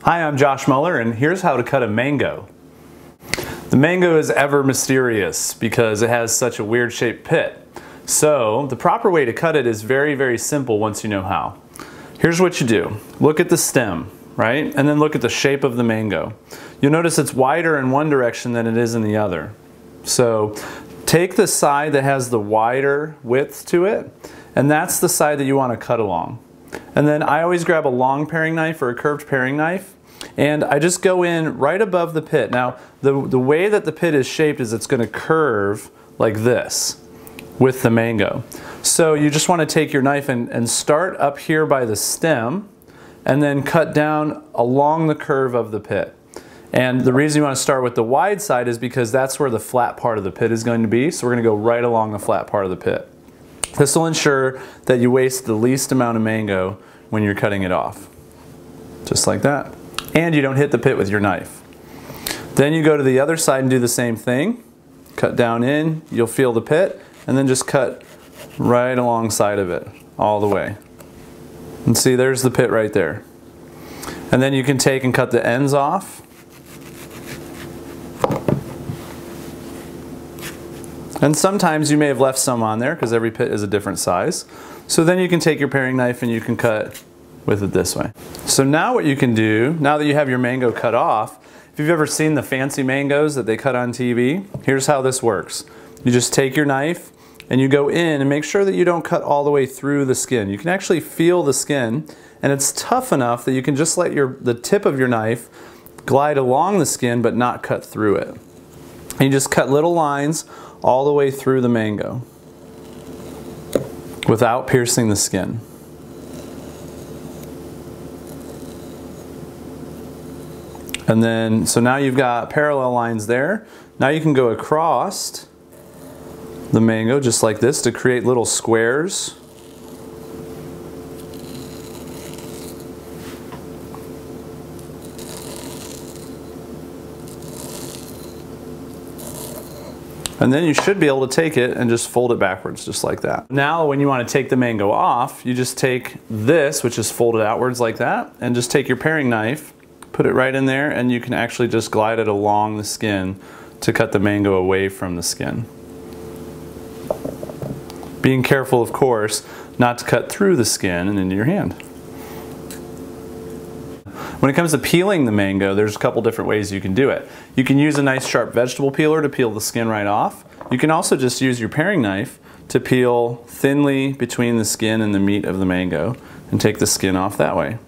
Hi, I'm Josh Mueller, and here's how to cut a mango. The mango is ever mysterious because it has such a weird shaped pit. So the proper way to cut it is very, very simple once you know how. Here's what you do. Look at the stem, right? And then look at the shape of the mango. You'll notice it's wider in one direction than it is in the other. So take the side that has the wider width to it, and that's the side that you want to cut along. And then I always grab a long paring knife or a curved paring knife, and I just go in right above the pit. Now, the way that the pit is shaped is it's going to curve like this with the mango. So you just want to take your knife and start up here by the stem and then cut down along the curve of the pit. And the reason you want to start with the wide side is because that's where the flat part of the pit is going to be. So we're going to go right along the flat part of the pit. This will ensure that you waste the least amount of mango when you're cutting it off. Just like that. And you don't hit the pit with your knife. Then you go to the other side and do the same thing. Cut down in, you'll feel the pit, and then just cut right alongside of it, all the way. And see, there's the pit right there. And then you can take and cut the ends off. And sometimes you may have left some on there because every pit is a different size. So then you can take your paring knife and you can cut with it this way. So now what you can do, now that you have your mango cut off, if you've ever seen the fancy mangoes that they cut on TV, here's how this works. You just take your knife and you go in and make sure that you don't cut all the way through the skin. You can actually feel the skin, and it's tough enough that you can just let the tip of your knife glide along the skin but not cut through it. And you just cut little lines all the way through the mango without piercing the skin. And then, so now you've got parallel lines there. Now you can go across the mango just like this to create little squares. And then you should be able to take it and just fold it backwards just like that. Now when you want to take the mango off, you just take this, which is folded outwards like that, and just take your paring knife, put it right in there, and you can actually just glide it along the skin to cut the mango away from the skin. Being careful, of course, not to cut through the skin and into your hand. When it comes to peeling the mango, there's a couple different ways you can do it. You can use a nice sharp vegetable peeler to peel the skin right off. You can also just use your paring knife to peel thinly between the skin and the meat of the mango and take the skin off that way.